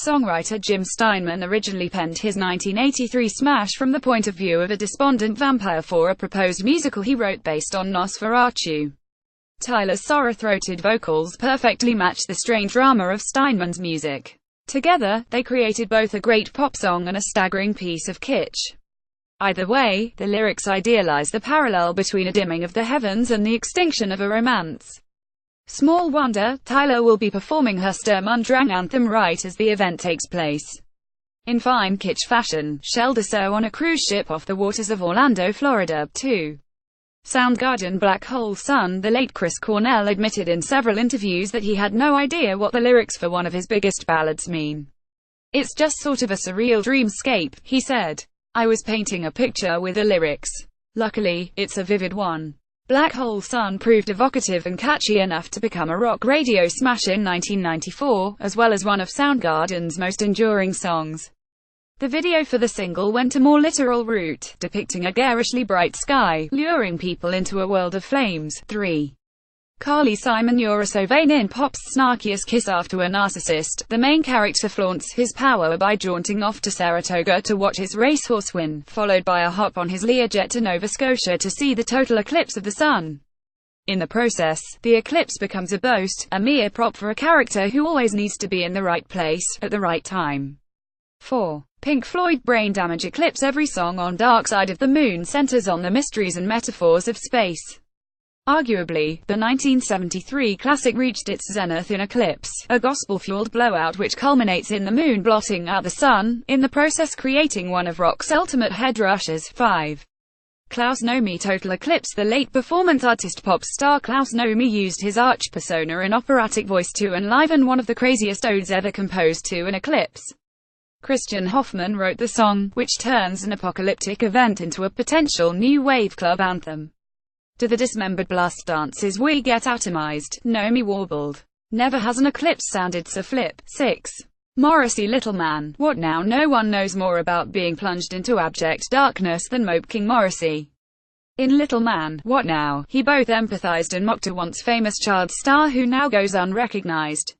Songwriter Jim Steinman originally penned his 1983 smash from the point of view of a despondent vampire for a proposed musical he wrote based on Nosferatu. Tyler's sorrow-throated vocals perfectly match the strange drama of Steinman's music. Together, they created both a great pop song and a staggering piece of kitsch. Either way, the lyrics idealize the parallel between a dimming of the heavens and the extinction of a romance. Small wonder, Tyler will be performing her Sturmundrang anthem right as the event takes place. In fine kitsch fashion, Shell does so on a cruise ship off the waters of Orlando, Florida. 2. Soundgarden Black Hole Sun. The late Chris Cornell admitted in several interviews that he had no idea what the lyrics for one of his biggest ballads mean. "It's just sort of a surreal dreamscape," he said. "I was painting a picture with the lyrics. Luckily, it's a vivid one." Black Hole Sun proved evocative and catchy enough to become a rock radio smash in 1994, as well as one of Soundgarden's most enduring songs. The video for the single went a more literal route, depicting a garishly bright sky, luring people into a world of flames. 3. Carly Simon. You're so vain in pop's snarkiest kiss. After a narcissist, the main character flaunts his power by jaunting off to Saratoga to watch his racehorse win, followed by a hop on his Learjet to Nova Scotia to see the total eclipse of the sun. In the process, the eclipse becomes a boast, a mere prop for a character who always needs to be in the right place, at the right time. 4. Pink Floyd Brain Damage Eclipse. Every song on Dark Side of the Moon centers on the mysteries and metaphors of space. Arguably, the 1973 classic reached its zenith in Eclipse, a gospel-fueled blowout which culminates in the moon blotting out the sun, in the process creating one of rock's ultimate head rushes. 5. Klaus Nomi. Total Eclipse. The late performance artist pop star Klaus Nomi used his arch persona and operatic voice to enliven one of the craziest odes ever composed to an eclipse. Christian Hoffman wrote the song, which turns an apocalyptic event into a potential new wave club anthem. To the dismembered blast dances we get atomized, Nomi warbled. Never has an eclipse sounded so flip. 6. Morrissey. Little Man. What now? No one knows more about being plunged into abject darkness than Mope King Morrissey. In Little Man, What Now? He both empathized and mocked a once famous child star who now goes unrecognized.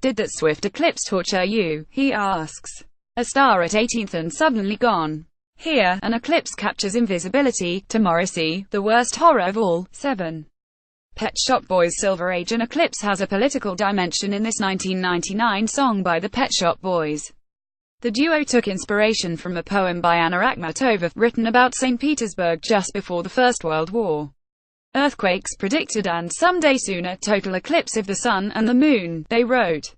Did that swift eclipse torture you? He asks. A star at 18th and suddenly gone. Here, an eclipse captures invisibility. To Morrissey, the worst horror of all. 7. Pet Shop Boys. Silver Age. An eclipse has a political dimension in this 1999 song by the Pet Shop Boys. The duo took inspiration from a poem by Anna Akhmatova, written about St. Petersburg just before the First World War. Earthquakes predicted and someday sooner, total eclipse of the sun and the moon, they wrote.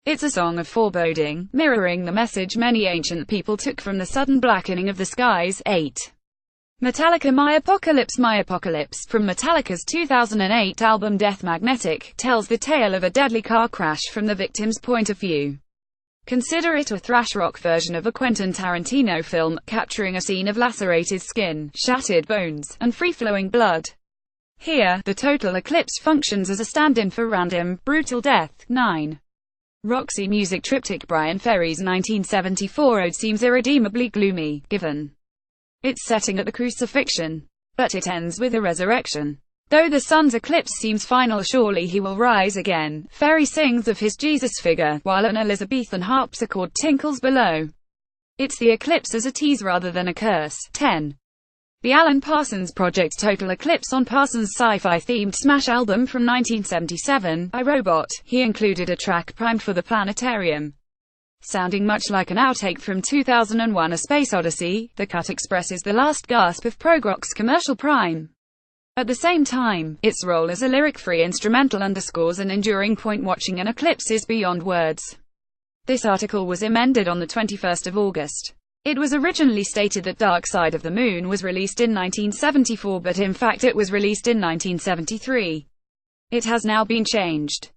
It's a song of foreboding, mirroring the message many ancient people took from the sudden blackening of the skies. 8. Metallica. My Apocalypse. My Apocalypse, from Metallica's 2008 album Death Magnetic, tells the tale of a deadly car crash from the victim's point of view. Consider it a thrash rock version of a Quentin Tarantino film, capturing a scene of lacerated skin, shattered bones, and free-flowing blood. Here, the total eclipse functions as a stand-in for random, brutal death. 9. Roxy Music Triptych. Brian Ferry's 1974 ode seems irredeemably gloomy, given its setting at the crucifixion. But it ends with a resurrection. Though the sun's eclipse seems final, surely he will rise again. Ferry sings of his Jesus figure, while an Elizabethan harpsichord tinkles below. It's the eclipse as a tease rather than a curse. 10. The Alan Parsons Project. Total Eclipse. On Parsons' sci-fi-themed smash album from 1977, I, Robot, he included a track primed for the planetarium. Sounding much like an outtake from 2001: A Space Odyssey, the cut expresses the last gasp of prog rock's commercial prime. At the same time, its role as a lyric-free instrumental underscores an enduring point: watching an eclipse is beyond words. This article was amended on the 21st of August. It was originally stated that Dark Side of the Moon was released in 1974, but in fact it was released in 1973. It has now been changed.